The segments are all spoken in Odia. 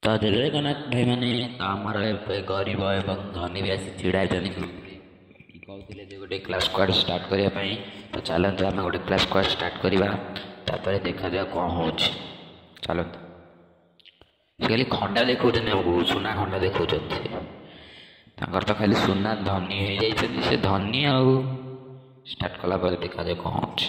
ତ ଜୟ ଜଗନ୍ନାଥ ଭାଇମାନେ। ତ ଆମର ଏବେ ଗରିବ ଏବଂ ଧନୀ ବି ଆସି ଛିଡ଼ା ହେଇଛନ୍ତି ଗ୍ରୁପରେ କି କହୁଥିଲେ ଯେ ଗୋଟେ କ୍ଲାସ୍ ସ୍କ୍ୱାଡ଼ ଷ୍ଟାର୍ଟ କରିବା ପାଇଁ। ତ ଚାଲନ୍ତୁ ଆମେ ଗୋଟେ କ୍ଲାସ୍ ସ୍କ୍ୱାଡ଼ ଷ୍ଟାର୍ଟ କରିବା, ତାପରେ ଦେଖାଯାଉ କ'ଣ ହେଉଛି। ଚାଲନ୍ତୁ। ସେ ଖାଲି ଖଣ୍ଡା ଦେଖାଉଛନ୍ତି ଆମକୁ, ସୁନା ଖଣ୍ଡା ଦେଖାଉଛନ୍ତି। ତାଙ୍କର ତ ଖାଲି ସୁନା ଧନୀ ହେଇଯାଇଛନ୍ତି, ସେ ଧନୀ ଆଉ। ଷ୍ଟାର୍ଟ କଲା ପରେ ଦେଖାଯାଉ କ'ଣ ହେଉଛି।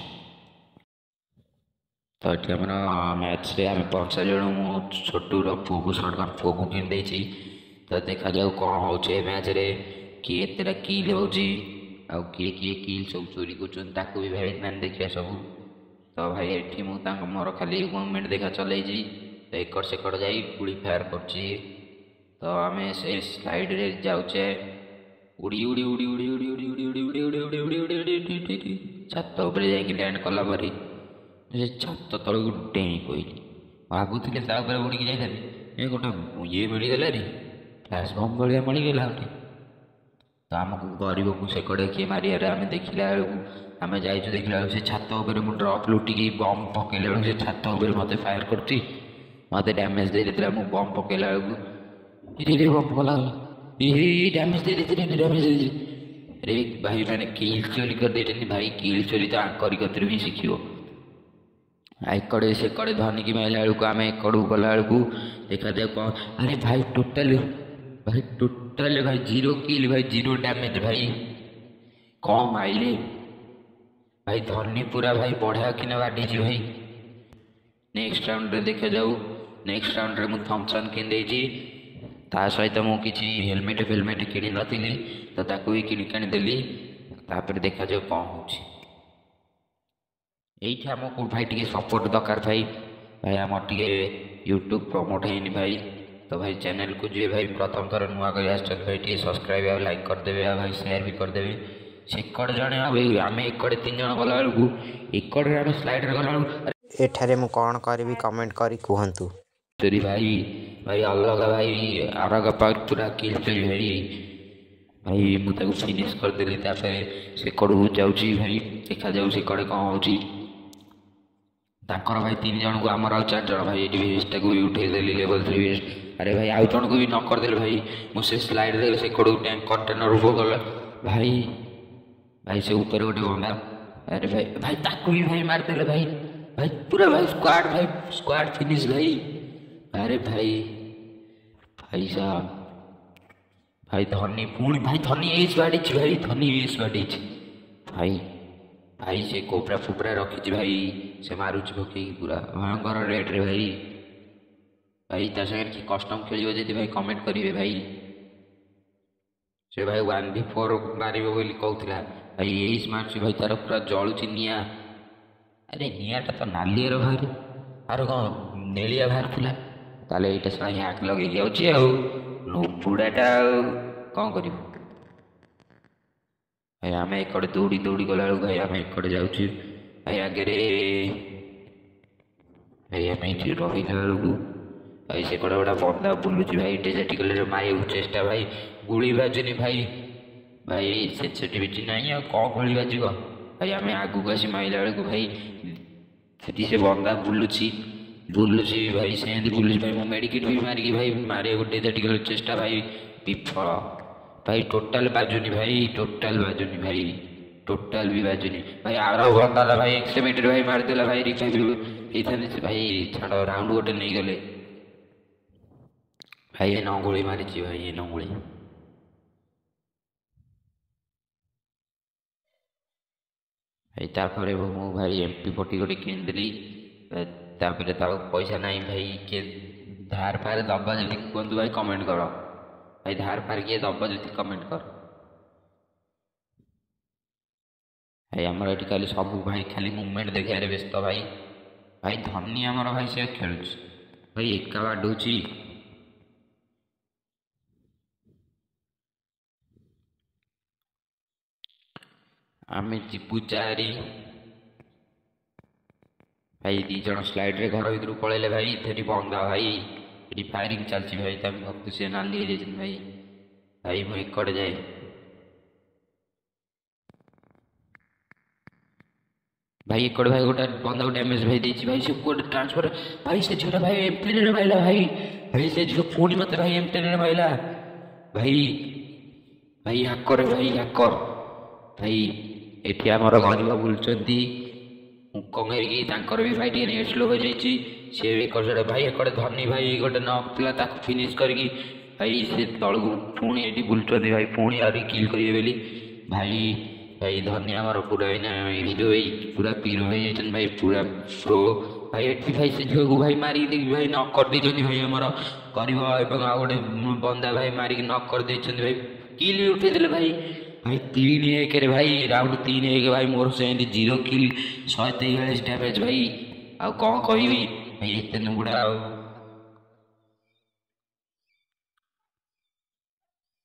ତ ଏଠି ଆମର ମ୍ୟାଚ୍ରେ ଆମେ 50 ଜଣ, ମୁଁ ଛୋଟୁର ପୁଅକୁ ସର୍ଟକଟ୍ ପୁଅକୁ କିଣି ଦେଇଛି। ତ ଦେଖାଯାଉ କ'ଣ ହେଉଛି ଏ ମ୍ୟାଚ୍ରେ, କିଏ ଏତେଟା କିଲ୍ ହେଉଛି ଆଉ କିଏ କିଏ କିଲ୍ ସବୁ ଚୋରି କରୁଛନ୍ତି ତାକୁ ବି ଭାଇ ଦେଖିବା ସବୁ। ତ ଭାଇ ଏଠି ମୁଁ ତାଙ୍କ ମୋର ଖାଲି ମୁଭମେଣ୍ଟ ଦେଖା ଚଲେଇଛି। ତ ଏକଡ଼ ସେକଡ଼ ଯାଇ ଗୁଳି ଫାୟାର କରୁଛି। ତ ଆମେ ସେ ସ୍ଲାଇଡ଼ରେ ଯାଉଛେ, ଉଡ଼ି ଉଡ଼ି ଉଡ଼ି ଉଡ଼ି ଉଡ଼ି ଉଡ଼ି ଉଡ଼ି ଉଡ଼ି ଉଡ଼ି ଉଡ଼ି ଉଡ଼ି ଉଡ଼ି ଉଡ଼ି ଉଡ଼ି ଉଡ଼ି ଉଡ଼ି ଉଡ଼ି ଛାତ ଉପରେ ଯାଇକି ଲ୍ୟାଣ୍ଡ କଲା ପରେ ସେ ଛାତ ତଳକୁ ଡେଇଁ ପଇଲି। ଭାବୁଥିଲେ ତା ଉପରେ ଉଡ଼ିକି ଯାଇଥାନ୍ତି, ଏ ଗୋଟେ ଇଏ ମିଳିଗଲା ରେ, ଫ୍ଲାସ୍ ବମ୍ ଭଳିଆ ମିଳିଗଲା ଗୋଟେ। ତ ଆମକୁ ଗରିବକୁ ସେକଡ଼େ କିଏ ମାରିବାରେ ଆମେ ଦେଖିଲା ବେଳକୁ ଆମେ ଯାଇଛୁ, ଦେଖିଲା ବେଳକୁ ସେ ଛାତ ଉପରେ ମୁଁ ଡ୍ରପ୍ ଲୁଟିକି ବମ୍ ପକେଇଲା ବେଳକୁ ସେ ଛାତ ଉପରେ ମୋତେ ଫାୟାର କରୁଛି, ମୋତେ ଡ୍ୟାମେଜ୍ ଦେଇଥିଲା। ମୁଁ ବମ୍ ପକେଇଲା ବେଳକୁ ଏଠି ବମ୍ କଲାଗଲା, ଡ୍ୟାମେଜ୍ ଦେଇଦେଇଛି, ଡ୍ୟାମେଜ୍ ଦେଇଛି। ଆରେ ଭାଇ ମାନେ କିଲ୍ ଚୋରି କରିଦେଇଛନ୍ତି ଭାଇ। କିଲ୍ ଚୋରି ତ ଆଙ୍କରି କତିରୁ ହିଁ ଶିଖିବ। ଏକଡ଼େ ସେକଡ଼େ ଧନିକି ମାରିଲା ବେଳକୁ ଆମେ ଏକଡ଼କୁ ଗଲା ବେଳକୁ ଦେଖାଯାଉ କ'ଣ। ଆରେ ଭାଇ ଟୋଟାଲି ଭାଇ ଜିରୋ କିଲ୍ ଭାଇ, ଜିରୋ ଡ୍ୟାମେଜ୍ ଭାଇ। କ'ଣ ମାଇଲେ ଭାଇ, ଧନୀ ପୁରା ଭାଇ ବଢ଼ିଆ କିନା ବାଡ଼ିଛି ଭାଇ। ନେକ୍ସଟ ରାଉଣ୍ଡରେ ଦେଖାଯାଉ। ନେକ୍ସଟ ରାଉଣ୍ଡରେ ମୁଁ ଥମ୍ପସନ୍ କିଣିଦେଇଛି, ତା ସହିତ ମୁଁ କିଛି ହେଲମେଟ୍ କିଣି ନଥିଲି, ତ ତାକୁ ବି କିଣିକି ଆଣିଦେଲି। ତାପରେ ଦେଖାଯାଉ କ'ଣ ହେଉଛି। এইଠି ଆମକୁ ଭାଇ ଟିକେ ସପୋର୍ଟ ଦରକାର ଭାଇ। ଭାଇ ଆମର ଟିକେ ୟୁଟ୍ୟୁବ୍ ପ୍ରମୋଟ୍ ହେଇନି ଭାଇ। ତ ଭାଇ ଚ୍ୟାନେଲ୍କୁ ଯିଏ ଭାଇ ପ୍ରଥମ ଥର ନୂଆ କରି ଆସିଛନ୍ତି ଭାଇ ଟିକେ ସବସ୍କ୍ରାଇବ୍ ଆଉ ଲାଇକ୍ କରିଦେବେ, ଆଉ ଭାଇ ସେୟାର ବି କରିଦେବେ। ସେକଡ଼େ ଜଣେ ଆଉ ଆମେ ଏକଡ଼େ 3 ଜଣ ଗଲାବେଳକୁ, ଏକଡ଼ରେ ଆମେ ସ୍ଲାଇଡ଼ରେ ଗଲାବେଳକୁ ଏଠାରେ ମୁଁ କ'ଣ କରିବି କମେଣ୍ଟ କରି କୁହନ୍ତୁ। ଭାଇ ଭାଇ ଅଲଗା ଭାଇ ଆରଗ ପାର୍କ ପୁରା କିଲ୍ ଚୋରି ଭାଇ। ଭାଇ ମୁଁ ତାକୁ ଫିନିସ୍ କରିଦେଲି। ତାପରେ ସେକଡ଼କୁ ଯାଉଛି ଭାଇ, ଦେଖାଯାଉ ସେକଡ଼େ କ'ଣ ହେଉଛି। ତାଙ୍କର ଭାଇ 3 ଜଣକୁ, ଆମର ଆଉ 4 ଜଣ ଭାଇ। ଏଠି ଭେଷ୍ଟଟାକୁ ବି ଉଠେଇଦେଲି, ଲେଭେଲ୍ 3 ଭେଷ୍ଟ। ଆରେ ଭାଇ ଆଉ ଜଣକୁ ବି ନ କରିଦେଲି ଭାଇ। ମୁଁ ସେ ସ୍ଲାଇଡ଼ରେ ସେକଡ଼କୁ ଟ୍ୟାଙ୍କ କଣ୍ଟେନର ଉଭ କଲା ଭାଇ। ଭାଇ ସେ ଉପରେ ଗୋଟେ ବନ୍ଧା, ଆରେ ଭାଇ ଭାଇ ତାକୁ ବି ଭାଇ ମାରିଦେଲେ ଭାଇ। ଭାଇ ପୁରା ଭାଇ ସ୍କ୍ୱାଡ଼ ଫିନିସ୍ ଭାଇ। ଆରେ ଭାଇ ଭାଇ ସାହବ, ଭାଇ ଧନୀ ପୁଣି ଭାଇ ଧନୀ ଏସ୍ ବାଡ଼ିଛି ଭାଇ, ଧନୀ ଏସ୍ ବାଡ଼ିଛି ଭାଇ। ଭାଇ ସେ କୋବ୍ରା ଫୋବ୍ରା ରଖିଛି ଭାଇ, ସେ ମାରୁଛି ପକେଇକି ପୁରା ଭୟଙ୍କର ରେଟ୍ରେ ଭାଇ। ଭାଇ ତା ସାଙ୍ଗରେ କି କଷ୍ଟମ୍ ଖେଳିବ ଯଦି ଭାଇ କମେଣ୍ଟ କରିବେ ଭାଇ। ସେ ଭାଇ 1v4 ମାରିବ ବୋଲି କହୁଥିଲା ଭାଇ, ଏଇସ୍ ମାରୁଛି ଭାଇ, ତାର ପୁରା ଜଳୁଛି ନିଆଁ। ଆରେ ନିଆଁଟା ତ ନାଲିଆର ବାହାରେ, ଆର କ'ଣ ନେଳିଆ ବାହାରୁଥିଲା। ତାହେଲେ ଏଇଟା ସାରା ହ୍ୟାକ୍ ଲଗେଇ ଯାଉଛି ଆଉ, ବୁଢ଼ାଟା ଆଉ କ'ଣ କରିବୁ ଭାଇ। ଆମେ ଏକଡ଼େ ଦୌଡ଼ି ଦୌଡ଼ି ଗଲାବେଳକୁ ଭାଇ ଆମେ ଏକଡ଼େ ଯାଉଛୁ ଭାଇ ଆଗରେ। ଭାଇ ଆମେ ଏଠି ରହିଲା ବେଳକୁ ଭାଇ ସେକଡ଼େ ଗୋଟେ ବନ୍ଧା ବୁଲୁଛି ଭାଇ, ଡେଜର୍ଟିକାଲରେ ମାରିବାକୁ ଚେଷ୍ଟା ଭାଇ, ଗୁଳି ବାଜୁନି ଭାଇ। ଭାଇ ସେନ୍ସିଟିଭିଟି ନାହିଁ ଆଉ କ'ଣ ଗୁଳି ବାଜିବ ଭାଇ। ଆମେ ଆଗକୁ ଆସି ମାରିଲା ବେଳକୁ ଭାଇ ସେଠି ସେ ବନ୍ଧା ବୁଲୁଛି ଭାଇ, ସେମିତି ବୁଲୁଛି ଭାଇ। ମୁଁ ମେଡ଼ିକେଟ୍ ବି ମାରିକି ଭାଇ ମାରିବାକୁ ଡେଜର୍ଟିକାଲ ଚେଷ୍ଟା ଭାଇ, ବିଫଳ ଭାଇ। ଟୋଟାଲ ବାଜୁନି ଭାଇ, ଟୋଟାଲ ବାଜୁନି ଭାଇ, ଟୋଟାଲ ବି ବାଜୁନି ଭାଇ। ଆର ବନ୍ଦାଲା ଭାଇ ଏକ୍ସପେରିମେଣ୍ଟରେ ଭାଇ ମାରିଦେଲା ଭାଇ, ରିଭାଇଭ୍ ହେଇଥାନ୍ତି ସେ ଭାଇ। ଛାଡ଼ ରାଉଣ୍ଡ ଗୋଟେ ନେଇଗଲେ ଭାଇ। ଏ ନଙ୍ଗୁଳି ମାରିଛି ଭାଇ, ଏ ନଙ୍ଗୁଳି ଭାଇ। ତାପରେ ମୁଁ ଭାଇ MP40 ଗୋଟେ କିଣିଦେଲି। ତାପରେ ତାକୁ ପଇସା ନାହିଁ ଭାଇ। କିଏ ଧାର ଫାର ଦବ ଯଦି କୁହନ୍ତୁ ଭାଇ, କମେଣ୍ଟ କର ଭାଇ। ଧାର ଫାର କିଏ ଦବ ଯଦି କମେଣ୍ଟ କର ଭାଇ। ଆମର ଏଠି ଖାଲି ସବୁ ଭାଇ ଖାଲି ମୁଭମେଣ୍ଟ ଦେଖିବାରେ ବ୍ୟସ୍ତ ଭାଇ। ଭାଇ ଧନୀ ଆମର ଭାଇ ସେ ଖେଳୁଛି ଭାଇ, ଏକା ବାଡ଼ଉଛି। ଆମେ ଯିବୁ 4 ଭାଇ। 2 ଜଣ ସ୍ଲାଇଡ଼ରେ ଘର ଭିତରକୁ ପଳେଇଲେ ଭାଇ। ସେଠି ବନ୍ଧା ଭାଇ, ଏଠି ଫାୟାରିଂ ଚାଲିଛି ଭାଇ। ତମେ ଭକ୍ତ ସେ ନାଲି ହେଇଯାଇଛନ୍ତି ଭାଇ। ଭାଇ ମୁଁ ଏକଡ଼େ ଯାଏ भाई एक भाई गोटे बंदा गोटे एमएस भाई देछि भाई से गोटे ट्रांसफर भाई से झियो भाई एमप्लेन रे माइला भाई भाई से झियो पुणी मते भाई एमप्लेन रे माइला भाई भाई हाकर भाई एठी हमर गरीब बुलचंती कंगेरी तांकर भी भाई टे स्लो हो जाइछि से भी कर भाई एकड़े धनी भाई गोटे नॉक थिला ताको फिनिश करके भाई से तळगु पुणी एठी बुलचंती भाई पुणी आरी किल करिवे बेली भाई भाई धनी हमार पूरा हिरो पूरा पीरो भाई भाई पूरा प्रो भाई एटी भाई से झील को भाई मारिक देखिए भाई नक कर देछन भाई हमार गरीब एवं आ गोटे बंदा भाई मारिक नक कर देछन भाई किल उठे देले भाई भाई 3-1 रे भाई राउंड 3-1 भाई मोर से 0 किल 143 डैमेज भाई आ कौन कहबी भाई एते नुगुड़ा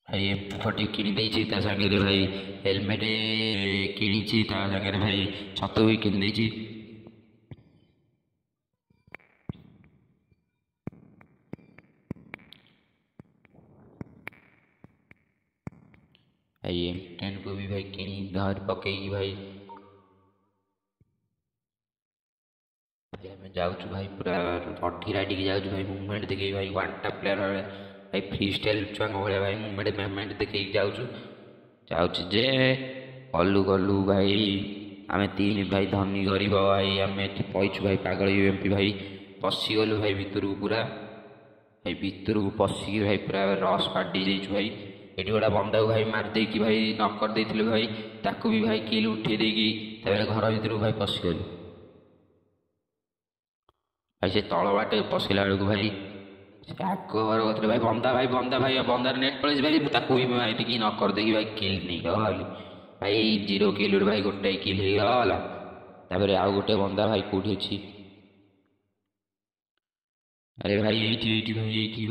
भाई एम40 किणी देछि ता संगे भाई हेलमेट किणी ता संगे भाई छतु भी किणी देछि भाई M10 को भी भाई किणी धर पकेगी भाई हमें जाऊँ भाई पूरा पट्टी राइड जाऊँ भाई मूवमेंट देखिए भाई वन टप प्लेयर भाई फ्री स्टाइल छुआ भाई भाई मूवमेंट देखिए जाऊँ जे गलु गलु भाई आम 3 भाई धनी गरीब भाई आम पैछु भाई पागल यूएमपी भाई पशिगलु भाई भितर को पूरा भाई भितर को पशिकी भाई पूरा रस फाटी जाइछु भाई एटी गोटा बंदा को भाई मार देकी भाई नक कर देथिले भाई ताको भी भाई किल उठे देकी तापर घर भितर को भाई पशिगलु भाई से तल बाटे पशिला बेलू भाई आगे भाई बंदा नेट पड़े भाई ताको भी भाई टी न कर देगी भाई किल नहीं गली भाई 0 किल भाई गोटे किल गला तापर आउ गोटे बंदा भाई कौटी अच्छी अरे भाई ये भाई